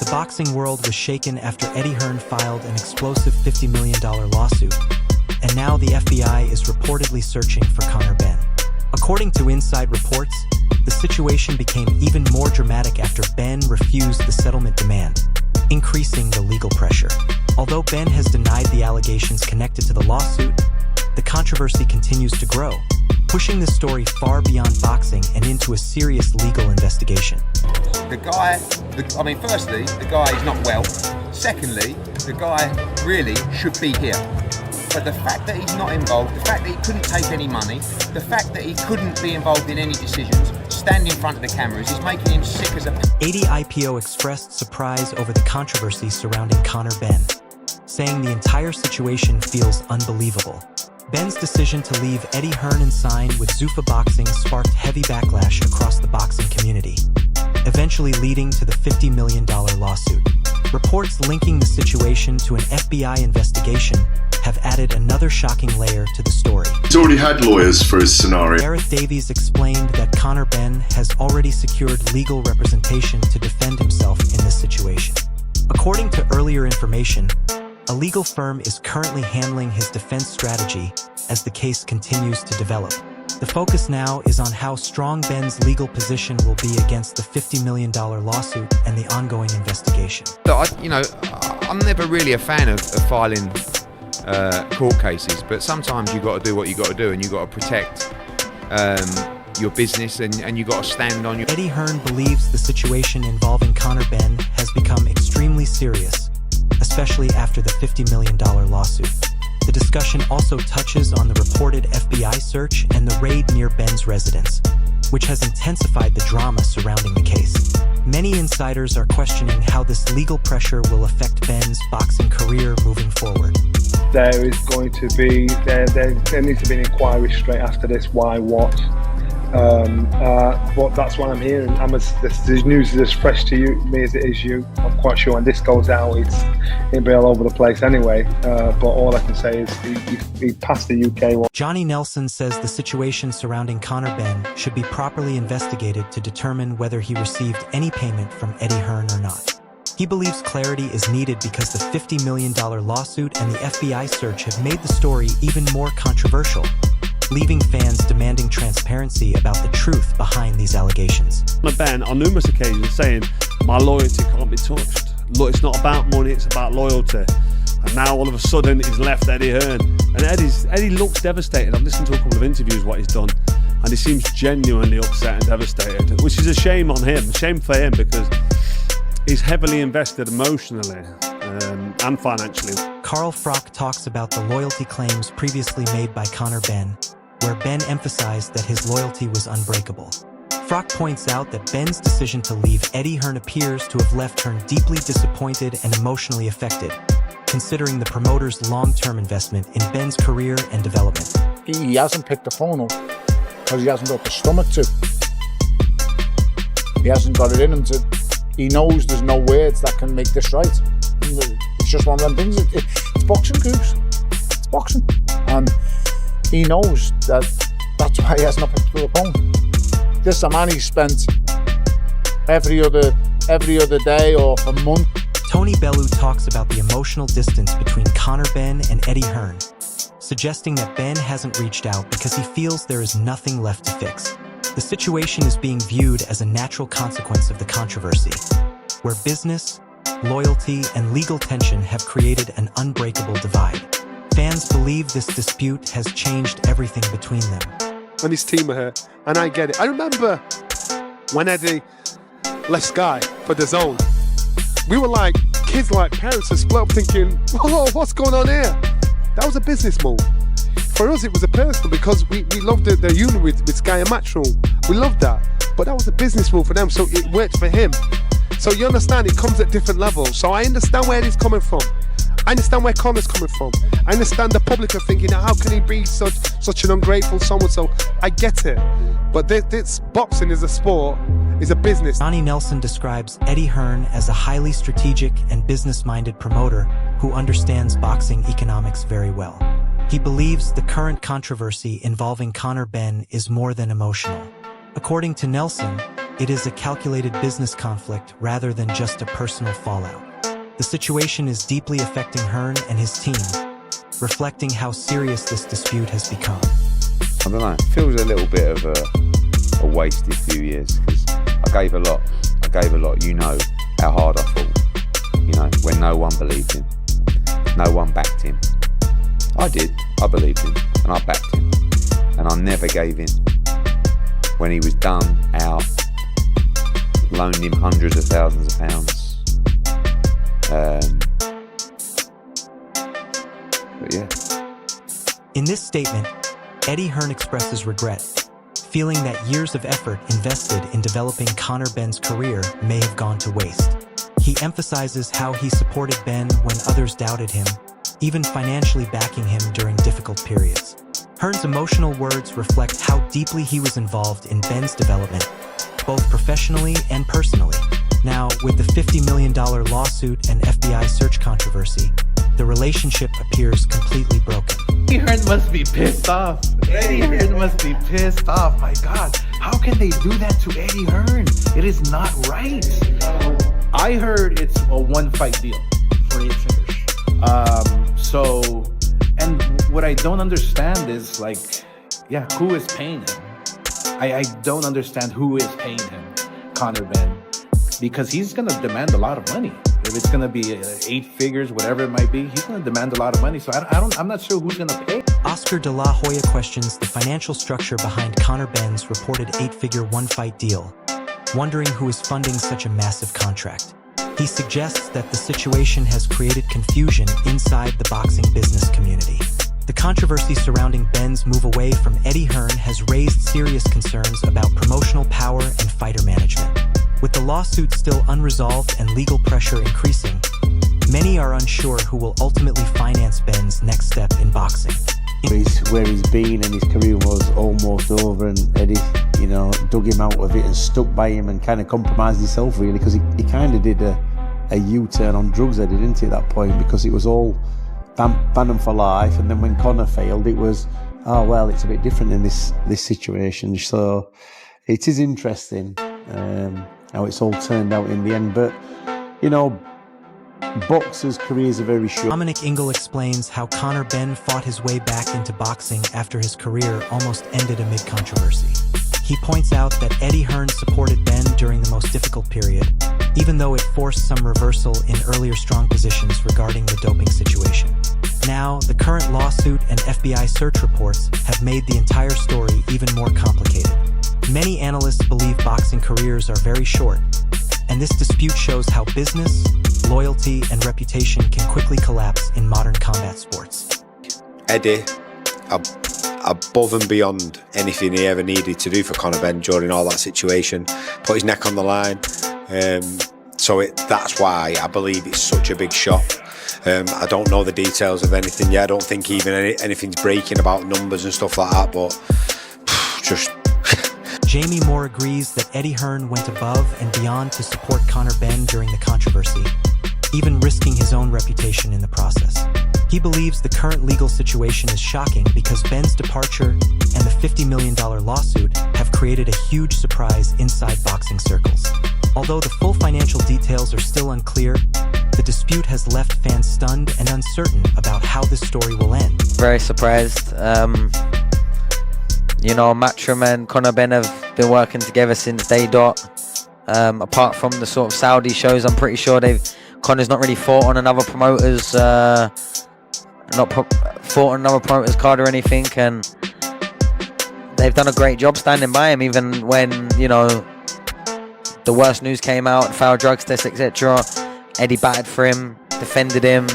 The boxing world was shaken after Eddie Hearn filed an explosive $50 million lawsuit, and now the FBI is reportedly searching for Conor Benn. According to inside reports, the situation became even more dramatic after Benn refused the settlement demand, increasing the legal pressure. Although Benn has denied the allegations connected to the lawsuit, the controversy continues to grow, pushing the story far beyond boxing and into a serious legal investigation. Firstly, the guy is not well. Secondly, the guy really should be here. But the fact that he's not involved, the fact that he couldn't take any money, the fact that he couldn't be involved in any decisions, stand in front of the cameras, is making him sick as a... 80 IPO expressed surprise over the controversy surrounding Conor Benn, saying the entire situation feels unbelievable. Benn's decision to leave Eddie Hearn and sign with Zuffa Boxing sparked heavy backlash across the boxing community, eventually leading to the $50 million lawsuit. Reports linking the situation to an FBI investigation have added another shocking layer to the story. He's already had lawyers for his scenario. Gareth Davies explained that Conor Benn has already secured legal representation to defend himself in this situation. According to earlier information, a legal firm is currently handling his defense strategy as the case continues to develop. The focus now is on how strong Benn's legal position will be against the $50 million lawsuit and the ongoing investigation. I'm never really a fan of filing court cases, but sometimes you've got to do what you've got to do, and you've got to protect your business, and you've got to stand on your... Eddie Hearn believes the situation involving Conor Benn has become extremely serious, especially after the $50 million lawsuit. The discussion also touches on the reported FBI search and the raid near Benn's residence, which has intensified the drama surrounding the case. Many insiders are questioning how this legal pressure will affect Benn's boxing career moving forward. There is going to be, there needs to be an inquiry straight after this, why, what. But that's what I'm hearing. This news is as fresh to me as it is you. I'm quite sure when this goes out, it'll be all over the place anyway. But all I can say is he passed the UK one. Johnny Nelson says the situation surrounding Conor Benn should be properly investigated to determine whether he received any payment from Eddie Hearn or not. He believes clarity is needed because the $50 million lawsuit and the FBI search have made the story even more controversial, leaving fans demanding transparency about the truth behind these allegations. Conor Benn on numerous occasions saying, my loyalty can't be touched. Look, it's not about money, it's about loyalty. And now all of a sudden he's left Eddie Hearn. And Eddie looks devastated. I've listened to a couple of interviews what he's done, and he seems genuinely upset and devastated, which is a shame on him, shame for him, because he's heavily invested emotionally and financially. Carl Frock talks about the loyalty claims previously made by Conor Benn, where Benn emphasized that his loyalty was unbreakable. Frock points out that Benn's decision to leave Eddie Hearn appears to have left Hearn deeply disappointed and emotionally affected, considering the promoter's long-term investment in Benn's career and development. He hasn't picked the phone up because he hasn't got the stomach to. He hasn't got it in him to. He knows there's no words that can make this right. It's just one of them things. It's boxing, Goose. It's boxing. And he knows that's why he has not picked up the phone. This is a man he spent every other day or a month. Tony Bellew talks about the emotional distance between Conor Benn and Eddie Hearn, suggesting that Benn hasn't reached out because he feels there is nothing left to fix. The situation is being viewed as a natural consequence of the controversy, where business, loyalty, and legal tension have created an unbreakable divide. Fans believe this dispute has changed everything between them. And his team are here, and I get it. I remember when Eddie left Sky for the Zone. We were like kids, like parents, and split up thinking, "Oh, what's going on here?" That was a business move. For us, it was a personal, because we loved the union with Sky and Matchroom. We loved that, but that was a business move for them, so it worked for him. So you understand, it comes at different levels. So I understand where he's coming from. I understand where Conor's coming from. I understand the public are thinking, how can he be such an ungrateful so-and-so? I get it. But this boxing is a sport, is a business. Johnny Nelson describes Eddie Hearn as a highly strategic and business-minded promoter who understands boxing economics very well. He believes the current controversy involving Conor Benn is more than emotional. According to Nelson, it is a calculated business conflict rather than just a personal fallout. The situation is deeply affecting Hearn and his team, reflecting how serious this dispute has become. I don't know, it feels a little bit of a wasted few years, because I gave a lot. You know how hard I fought, you know, when no one believed him, no one backed him. I did, I believed him, and I backed him, and I never gave in. When he was done, out, loaned him hundreds of thousands of pounds. But yeah. In this statement, Eddie Hearn expresses regret, feeling that years of effort invested in developing Conor Benn's career may have gone to waste. He emphasizes how he supported Benn when others doubted him, even financially backing him during difficult periods. Hearn's emotional words reflect how deeply he was involved in Benn's development, both professionally and personally. Now, with the $50 million lawsuit and FBI search controversy, the relationship appears completely broken. Eddie Hearn must be pissed off. Eddie Hearn must be pissed off. My God, how can they do that to Eddie Hearn? It is not right. I heard it's a one-fight deal for 8 figures. And what I don't understand is, like, yeah, who is paying him? I don't understand who is paying him, Conor Benn, because he's going to demand a lot of money. If it's going to be 8 figures, whatever it might be, he's going to demand a lot of money. So I'm not sure who's going to pay. Oscar de la Hoya questions the financial structure behind Conor Benn's reported 8-figure one-fight deal, wondering who is funding such a massive contract. He suggests that the situation has created confusion inside the boxing business community. The controversy surrounding Benn's move away from Eddie Hearn has raised serious concerns about promotional power and fighter management. With the lawsuit still unresolved and legal pressure increasing, many are unsure who will ultimately finance Benn's next step in boxing. Where he's been and his career was almost over, and Eddie, you know, dug him out of it and stuck by him and kind of compromised himself, really, because he kind of did a U-turn on drugs, Eddie, didn't he, at that point, because it was all ban him for life, and then when Conor failed, it was, oh well, it's a bit different in this situation. So it is interesting how it's all turned out in the end, but you know, boxers' careers are very short. Dominic Ingle explains how Conor Benn fought his way back into boxing after his career almost ended amid controversy. He points out that Eddie Hearn supported Benn during the most difficult period, even though it forced some reversal in earlier strong positions regarding the doping situation. Now, the current lawsuit and FBI search reports have made the entire story even more complicated. Many analysts believe boxing careers are very short, and this dispute shows how business, loyalty, and reputation can quickly collapse in modern combat sports. Eddie, above and beyond anything he ever needed to do for Conor Benn during all that situation, put his neck on the line. That's why I believe it's such a big shock. I don't know the details of anything yet. I don't think even anything's breaking about numbers and stuff like that, but just... Jamie Moore agrees that Eddie Hearn went above and beyond to support Conor Benn during the controversy, even risking his own reputation in the process. He believes the current legal situation is shocking because Benn's departure and the $50 million lawsuit have created a huge surprise inside boxing circles. Although the full financial details are still unclear, the dispute has left fans stunned and uncertain about how this story will end. Very surprised. You know, Matchroom and Conor Benn have been working together since day dot. Apart from the sort of Saudi shows, I'm pretty sure Conor's not really fought on another promoter's card or anything, and they've done a great job standing by him, even when, you know, the worst news came out, foul drugs test, etc. Eddie batted for him, defended him,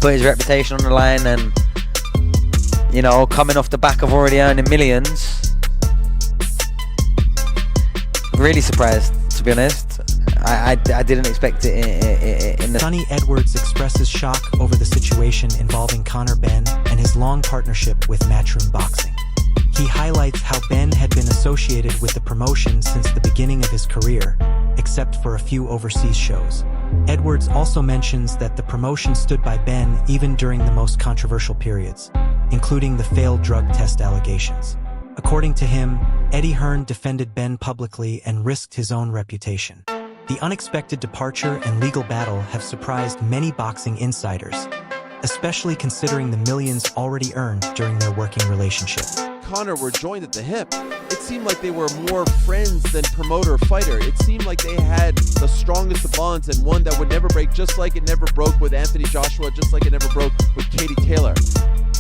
put his reputation on the line, and, you know, coming off the back of already earning millions. Really surprised, to be honest. I didn't expect it in the... Sonny Edwards expresses shock over the situation involving Conor Benn and his long partnership with Matchroom Boxing. He highlights how Benn had been associated with the promotion since the beginning of his career, except for a few overseas shows. Edwards also mentions that the promotion stood by Benn even during the most controversial periods, including the failed drug test allegations. According to him, Eddie Hearn defended Benn publicly and risked his own reputation. The unexpected departure and legal battle have surprised many boxing insiders, especially considering the millions already earned during their working relationship. Conor were joined at the hip. It seemed like they were more friends than promoter-fighter. It seemed like they had the strongest of bonds and one that would never break, just like it never broke with Anthony Joshua, just like it never broke with Katie Taylor.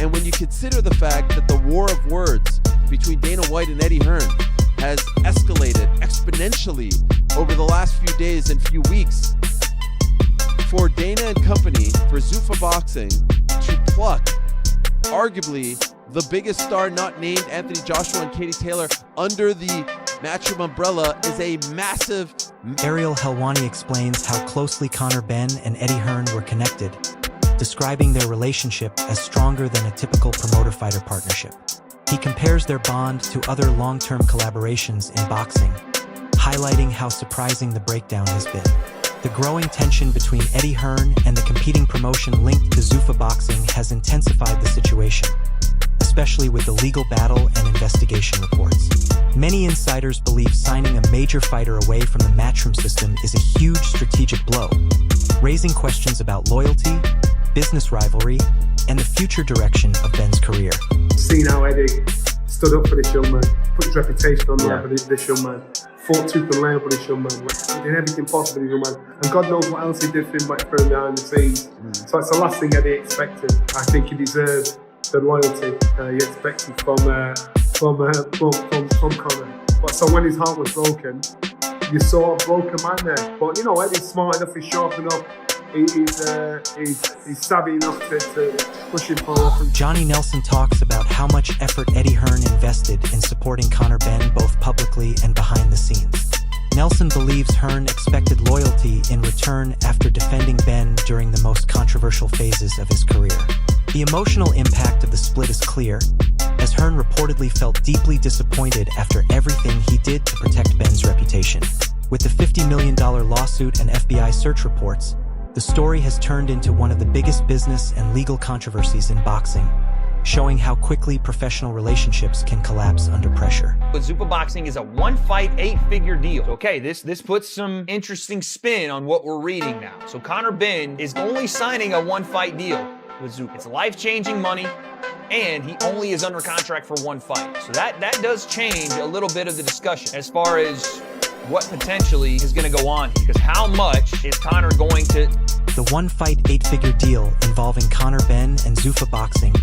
And when you consider the fact that the war of words between Dana White and Eddie Hearn has escalated exponentially over the last few days and few weeks, for Dana and company, for Zuffa Boxing to pluck arguably the biggest star not named Anthony Joshua and Katie Taylor under the Matchroom umbrella is a massive... Ariel Helwani explains how closely Conor Benn and Eddie Hearn were connected, describing their relationship as stronger than a typical promoter-fighter partnership. He compares their bond to other long-term collaborations in boxing, highlighting how surprising the breakdown has been. The growing tension between Eddie Hearn and the competing promotion linked to Zuffa Boxing has intensified the situation, especially with the legal battle and investigation reports. Many insiders believe signing a major fighter away from the Matchroom system is a huge strategic blow, raising questions about loyalty, business rivalry, and the future direction of Benn's career. Seen how Eddie stood up for this young man, put his reputation on the line for this young man, fought tooth and nail for this young man, did everything possible for this young man, and God knows what else he did for him back behind the scenes. So it's the last thing Eddie expected. I think he deserved the loyalty he expected from Conor. But so when his heart was broken, you saw a broken man there. But you know, Eddie's smart enough, he's sharp enough, he's savvy enough to push him forward. Johnny Nelson talks about how much effort Eddie Hearn invested in supporting Conor Benn both publicly and behind the scenes. Nelson believes Hearn expected loyalty in return after defending Benn during the most controversial phases of his career. The emotional impact of the split is clear, as Hearn reportedly felt deeply disappointed after everything he did to protect Benn's reputation. With the $50 million lawsuit and FBI search reports, the story has turned into one of the biggest business and legal controversies in boxing, showing how quickly professional relationships can collapse under pressure. But Zuffa Boxing is a one-fight, 8-figure deal. Okay, this puts some interesting spin on what we're reading now. So Conor Benn is only signing a one-fight deal with Zuffa. It's life-changing money, and he only is under contract for one fight. So that does change a little bit of the discussion as far as what potentially is going to go on here. Because how much is Conor going to... The one-fight, 8-figure deal involving Conor Benn and Zuffa Boxing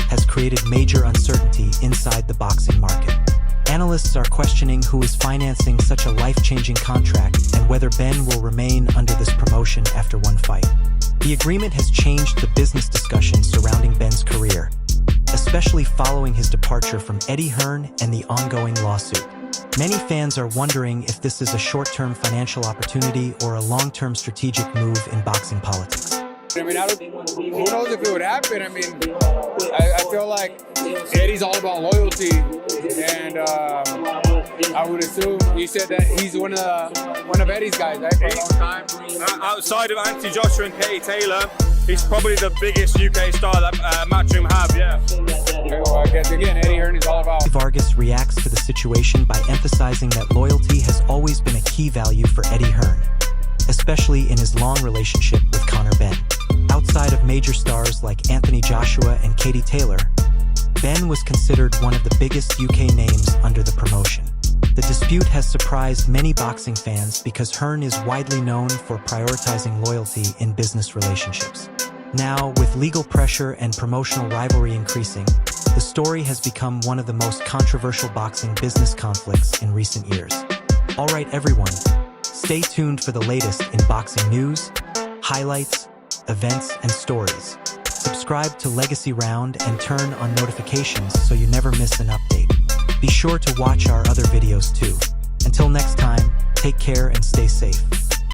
has created major uncertainty inside the boxing market. Analysts are questioning who is financing such a life-changing contract and whether Benn will remain under this promotion after one fight. The agreement has changed the business discussion surrounding Benn's career, especially following his departure from Eddie Hearn and the ongoing lawsuit. Many fans are wondering if this is a short-term financial opportunity or a long-term strategic move in boxing politics. I mean, who knows if it would happen? I mean, I feel like Eddie's all about loyalty, and I would assume you said that he's one of Eddie's guys, right? Outside of Anthony Joshua and Katie Taylor, he's probably the biggest UK star that Matchroom have, yeah. Well, I guess again, Eddie Hearn is all about. Vargas reacts to the situation by emphasizing that loyalty has always been a key value for Eddie Hearn, especially in his long relationship with Conor Benn. Outside of major stars like Anthony Joshua and Katie Taylor, Benn was considered one of the biggest UK names under the promotion. The dispute has surprised many boxing fans because Hearn is widely known for prioritizing loyalty in business relationships. Now, with legal pressure and promotional rivalry increasing, the story has become one of the most controversial boxing business conflicts in recent years. All right, everyone, stay tuned for the latest in boxing news, highlights, events, and stories. Subscribe to Legacy Round and turn on notifications so you never miss an update. Be sure to watch our other videos too. Until next time, take care and stay safe.